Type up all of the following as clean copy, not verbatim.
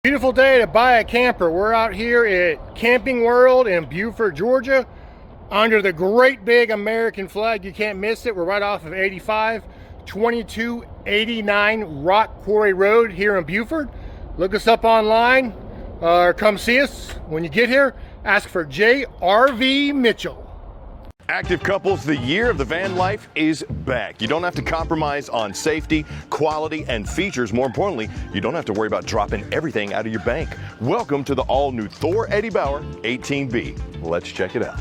Beautiful day to buy a camper. We're out here at Camping World in Buford, Georgia, under the great big American flag. You can't miss it. We're right off of 85, 2289 Rock Quarry Road here in Buford. Look us up online or come see us. When you get here, ask for J.R.V. Mitchell. Active Couples, the year of the van life is back. You don't have to compromise on safety, quality, and features. More importantly, you don't have to worry about dropping everything out of your bank. Welcome to the all-new Thor Eddie Bauer 18B. Let's check it out.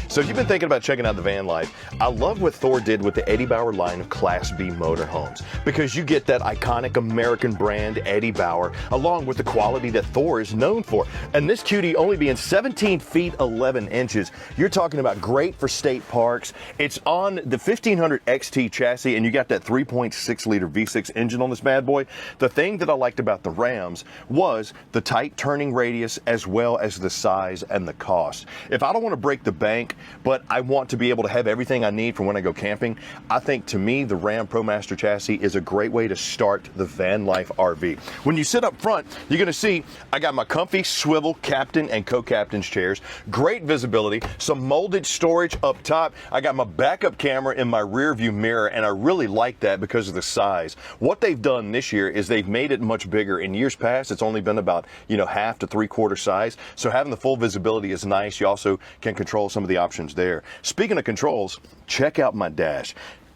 So if you've been thinking about checking out the van life, I love what Thor did with the Eddie Bauer line of Class B motorhomes, because you get that iconic American brand Eddie Bauer along with the quality that Thor is known for. And this cutie only being 17 feet 11 inches, you're talking about great for state parks. It's on the 1500 XT chassis and you got that 3.6 liter V6 engine on this bad boy. The thing that I liked about the Rams was the tight turning radius as well as the size and the cost. If I don't want to break the bank, but I want to be able to have everything I need for when I go camping, I think to me the Ram ProMaster chassis is a great way to start the van life RV. When you sit up front, you're going to see I got my comfy swivel captain and co-captain's chairs, great visibility, some molded storage up top. I got my backup camera in my rear view mirror, and I really like that because of the size. What they've done this year is they've made it much bigger. In years past, it's only been about, half to 3/4 size. So having the full visibility is nice. You also can control some of the options there. Speaking of controls, check out my dash.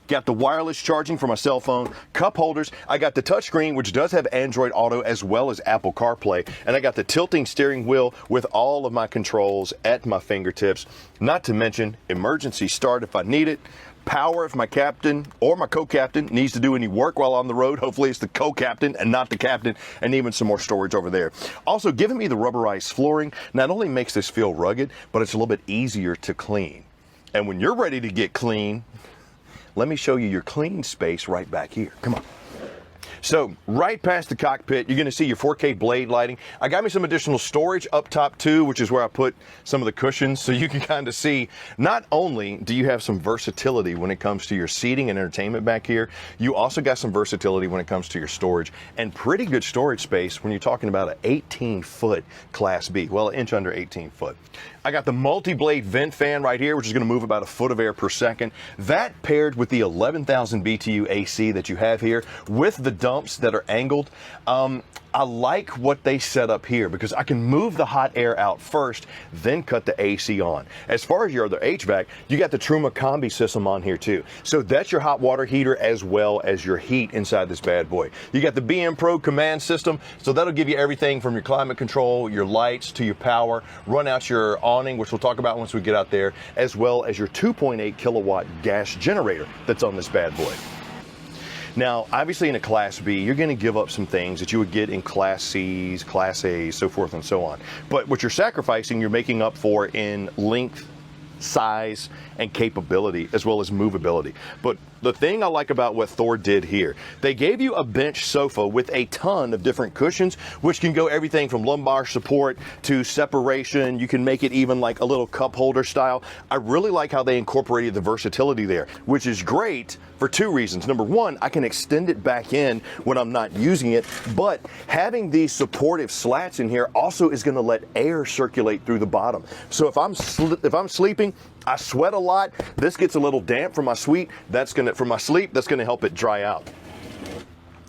Got the wireless charging for my cell phone, cup holders. I got the touchscreen, which does have Android Auto as well as Apple CarPlay. And I got the tilting steering wheel with all of my controls at my fingertips. Not to mention emergency start if I need it. Power if my captain or my co-captain needs to do any work while on the road. Hopefully it's the co-captain and not the captain, and even some more storage over there. Also, giving me the rubberized flooring not only makes this feel rugged, but it's a little bit easier to clean. And when you're ready to get clean, let me show you your clean space right back here. Come on. So right past the cockpit, you're going to see your 4K blade lighting. I got me some additional storage up top too, which is where I put some of the cushions, so you can kind of see not only do you have some versatility when it comes to your seating and entertainment back here, you also got some versatility when it comes to your storage, and pretty good storage space when you're talking about an 18-foot Class B, well, an inch under 18 foot. I got the multi-blade vent fan right here, which is going to move about a foot of air per second. That paired with the 11,000 BTU AC that you have here with the dumps that are angled. I like what they set up here because I can move the hot air out first, then cut the AC on. As far as your other HVAC, you got the Truma Combi system on here too. So that's your hot water heater as well as your heat inside this bad boy. You got the BM Pro command system, so that'll give you everything from your climate control, your lights, to your power, run out your awning, which we'll talk about once we get out there, as well as your 2.8 kilowatt gas generator that's on this bad boy. Now, obviously in a Class B, you're going to give up some things that you would get in Class C's, Class A's, so forth and so on. But what you're sacrificing, you're making up for in length, size, and capability, as well as movability. But the thing I like about what Thor did here, they gave you a bench sofa with a ton of different cushions, which can go everything from lumbar support to separation. You can make it even like a little cup holder style. I really like how they incorporated the versatility there, which is great for two reasons. Number one, I can extend it back in when I'm not using it, but having these supportive slats in here also is going to let air circulate through the bottom. So if I'm sleeping, I sweat a lot. This gets a little damp from my sleep. That's going to help it dry out.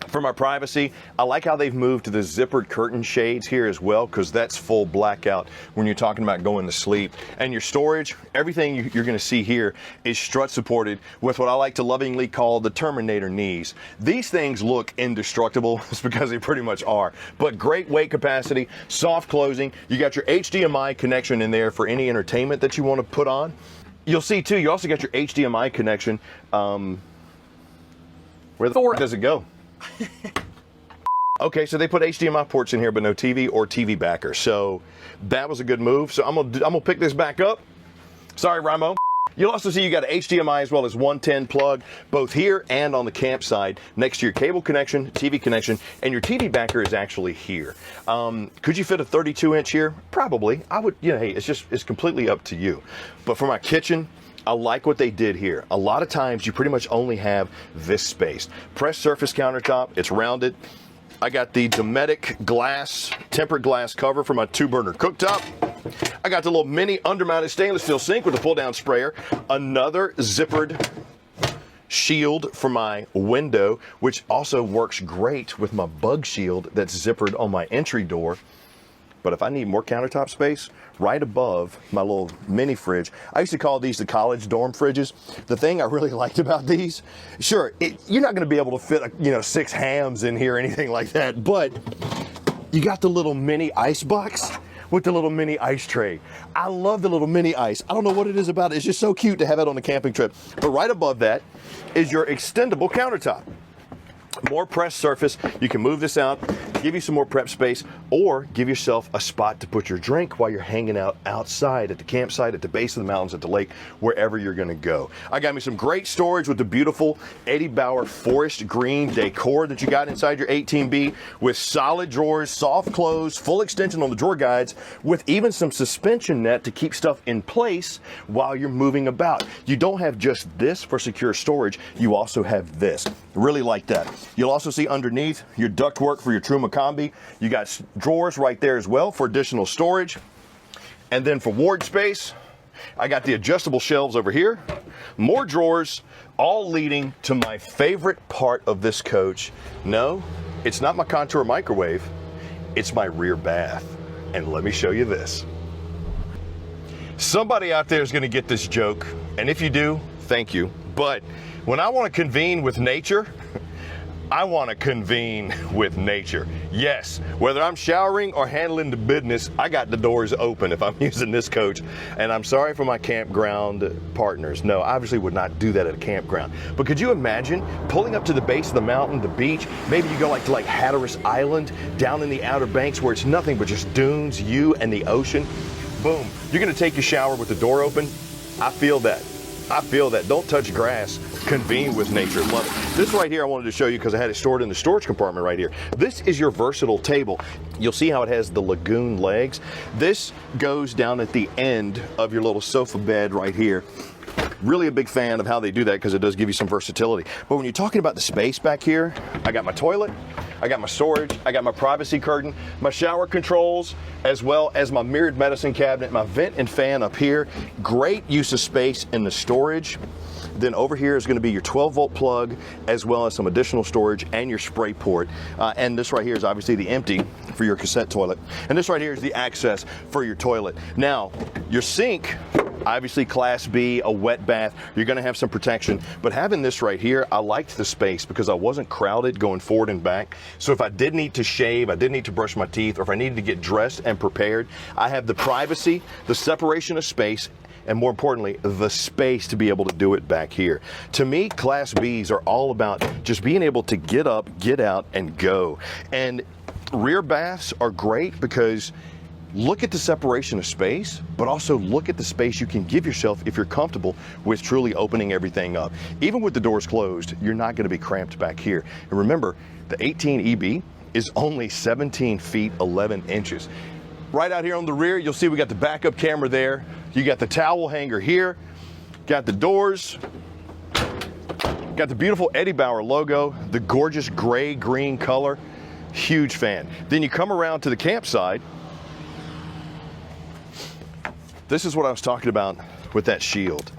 For my privacy, I like how they've moved to the zippered curtain shades here as well, because that's full blackout when you're talking about going to sleep. And your storage, everything you're going to see here is strut supported with what I like to lovingly call the Terminator knees. These things look indestructible. It's because they pretty much are. But great weight capacity, soft closing. You got your HDMI connection in there for any entertainment that you want to put on. You'll see too, you also got your HDMI connection. Where the f does it go? Okay, so they put HDMI ports in here, but no TV or TV backer. So that was a good move. So I'm gonna pick this back up. Sorry, Ramo. You'll also see you got an HDMI as well as 110 plug, both here and on the campsite, next to your cable connection, TV connection, and your TV backer is actually here. Could you fit a 32-inch here? Probably. I would, hey, it's completely up to you. But for my kitchen, I like what they did here. A lot of times you pretty much only have this space. Pressed surface countertop, it's rounded. I got the Dometic glass, tempered glass cover for my 2-burner cooktop. I got the little mini undermounted stainless steel sink with a pull-down sprayer. Another zippered shield for my window, which also works great with my bug shield that's zippered on my entry door. But if I need more countertop space, right above my little mini fridge, I used to call these the college dorm fridges. The thing I really liked about these, sure, you're not going to be able to fit, 6 hams in here or anything like that, but you got the little mini ice box with the little mini ice tray. I love the little mini ice. I don't know what it is about it. It's just so cute to have it on a camping trip. But right above that is your extendable countertop. More pressed surface. You can move this out, give you some more prep space, or give yourself a spot to put your drink while you're hanging out outside at the campsite, at the base of the mountains, at the lake, wherever you're going to go. I got me some great storage with the beautiful Eddie Bauer forest green decor that you got inside your 18B, with solid drawers, soft close, full extension on the drawer guides, with even some suspension net to keep stuff in place while you're moving about. You don't have just this for secure storage, you also have this. Really like that. You'll also see underneath your ductwork for your Truma Combi. You got drawers right there as well for additional storage. And then for ward space, I got the adjustable shelves over here. More drawers, all leading to my favorite part of this coach. No, it's not my Contour microwave, it's my rear bath. And let me show you this. Somebody out there is going to get this joke, and if you do, thank you. But when I want to convene with nature, I want to convene with nature. Yes, whether I'm showering or handling the business, I got the doors open if I'm using this coach. And I'm sorry for my campground partners. No, I obviously would not do that at a campground. But could you imagine pulling up to the base of the mountain, the beach? Maybe you go to Hatteras Island, down in the Outer Banks where it's nothing but just dunes, you and the ocean. Boom, you're going to take your shower with the door open. I feel that. I feel that. Don't touch grass. Convene with nature. Love it. This right here I wanted to show you because I had it stored in the storage compartment right here. This is your versatile table. You'll see how it has the lagoon legs. This goes down at the end of your little sofa bed right here. Really a big fan of how they do that because it does give you some versatility. But when you're talking about the space back here, I got my toilet, I got my storage, I got my privacy curtain, my shower controls, as well as my mirrored medicine cabinet, my vent and fan up here. Great use of space in the storage. Then over here is going to be your 12-volt plug, as well as some additional storage and your spray port. And this right here is obviously the empty for your cassette toilet. And this right here is the access for your toilet. Now, your sink, obviously Class B, a wet bath, you're going to have some protection. But having this right here, I liked the space because I wasn't crowded going forward and back. So if I did need to shave, I did need to brush my teeth, or if I needed to get dressed and prepared, I have the privacy, the separation of space, and more importantly, the space to be able to do it back here. To me, Class Bs are all about just being able to get up, get out, and go. And rear baths are great because look at the separation of space, but also look at the space you can give yourself if you're comfortable with truly opening everything up. Even with the doors closed, you're not going to be cramped back here. And remember, the 18EB is only 17 feet 11 inches. Right out here on the rear, you'll see we got the backup camera there. You got the towel hanger here. Got the doors. Got the beautiful Eddie Bauer logo, the gorgeous gray-green color. Huge fan. Then you come around to the campsite. This is what I was talking about with that shield.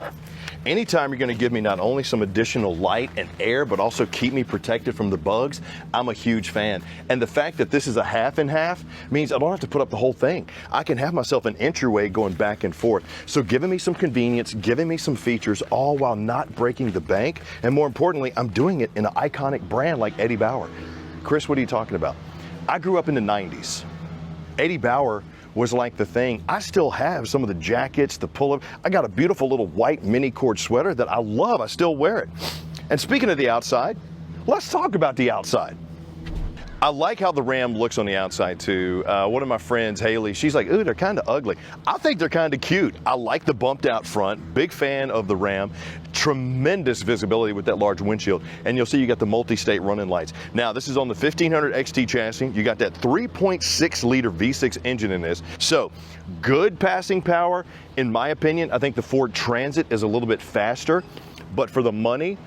Anytime you're going to give me not only some additional light and air, but also keep me protected from the bugs, I'm a huge fan. And the fact that this is a half and half means I don't have to put up the whole thing. I can have myself an entryway going back and forth. So giving me some convenience, giving me some features, all while not breaking the bank. And more importantly, I'm doing it in an iconic brand like Eddie Bauer. Chris, what are you talking about? I grew up in the 90s. Eddie Bauer was like the thing. I still have some of the jackets, the pull-up. I got a beautiful little white mini cord sweater that I love. I still wear it. And speaking of the outside, let's talk about the outside. I like how the Ram looks on the outside too. One of my friends, Haley, she's like, ooh, they're kind of ugly. I think they're kind of cute. I like the bumped out front. Big fan of the Ram. Tremendous visibility with that large windshield. And you'll see you got the multi-state running lights. Now, this is on the 1500 XT chassis. You got that 3.6 liter V6 engine in this. So good passing power. In my opinion, I think the Ford Transit is a little bit faster, but for the money,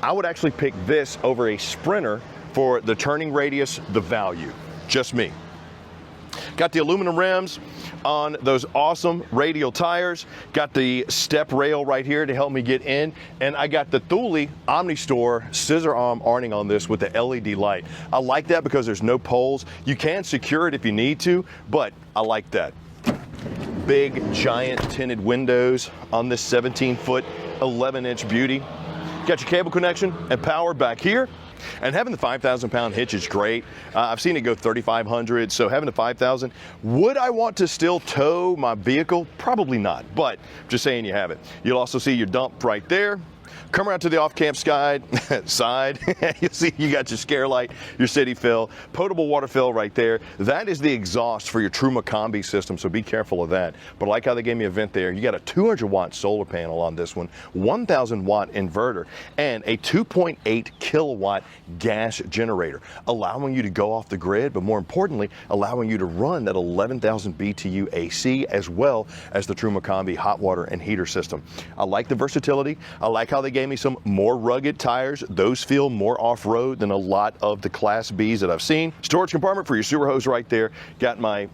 I would actually pick this over a Sprinter for the turning radius, the value. Just me. Got the aluminum rims on those awesome radial tires. Got the step rail right here to help me get in. And I got the Thule OmniStore scissor arm awning on this with the LED light. I like that because there's no poles. You can secure it if you need to, but I like that. Big, giant tinted windows on this 17-foot, 11-inch beauty. Got your cable connection and power back here. And having the 5,000-pound hitch is great. I've seen it go 3,500, so having the 5,000. Would I want to still tow my vehicle? Probably not, but just saying you have it. You'll also see your dump right there. Come around to the off-camp side. You'll see you got your scare light, your city fill, potable water fill right there. That is the exhaust for your Truma Combi system, so be careful of that. But I like how they gave me a vent there. You got a 200-watt solar panel on this one, 1,000-watt inverter, and a 2.8 kilowatt gas generator, allowing you to go off the grid, but more importantly, allowing you to run that 11,000 BTU AC as well as the Truma Combi hot water and heater system. I like the versatility. I like how they gave me some more rugged tires. Those feel more off-road than a lot of the Class Bs that I've seen. Storage compartment for your sewer hose right there. Got my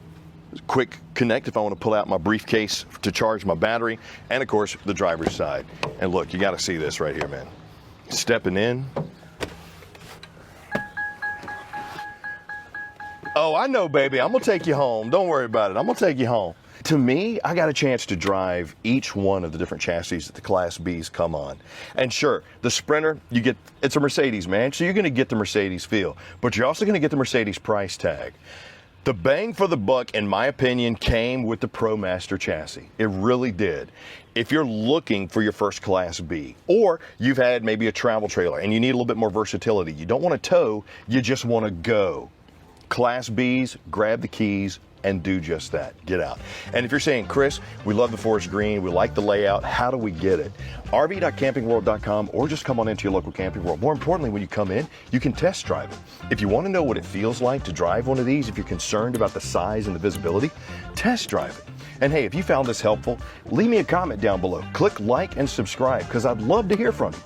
quick connect if I want to pull out my briefcase to charge my battery. And of course, the driver's side. And look, you got to see this right here, man. Stepping in. Oh, I know, baby. I'm going to take you home. Don't worry about it. I'm going to take you home. To me, I got a chance to drive each one of the different chassis that the Class Bs come on. And sure, the Sprinter, it's a Mercedes, man, so you're going to get the Mercedes feel, but you're also going to get the Mercedes price tag. The bang for the buck, in my opinion, came with the ProMaster chassis. It really did. If you're looking for your first Class B, or you've had maybe a travel trailer and you need a little bit more versatility, you don't want to tow, you just want to go. Class Bs, grab the keys, and do just that. Get out. And if you're saying, Chris, we love the forest green, we like the layout, how do we get it? rv.campingworld.com, or just come on into your local Camping World. More importantly, when you come in, you can test drive it. If you want to know what it feels like to drive one of these, if you're concerned about the size and the visibility, test drive it. And hey, if you found this helpful, leave me a comment down below. Click like and subscribe, because I'd love to hear from you.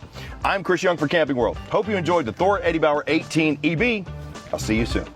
I'm Chris Young for Camping World. Hope you enjoyed the Thor Eddie Bauer 18EB. I'll see you soon.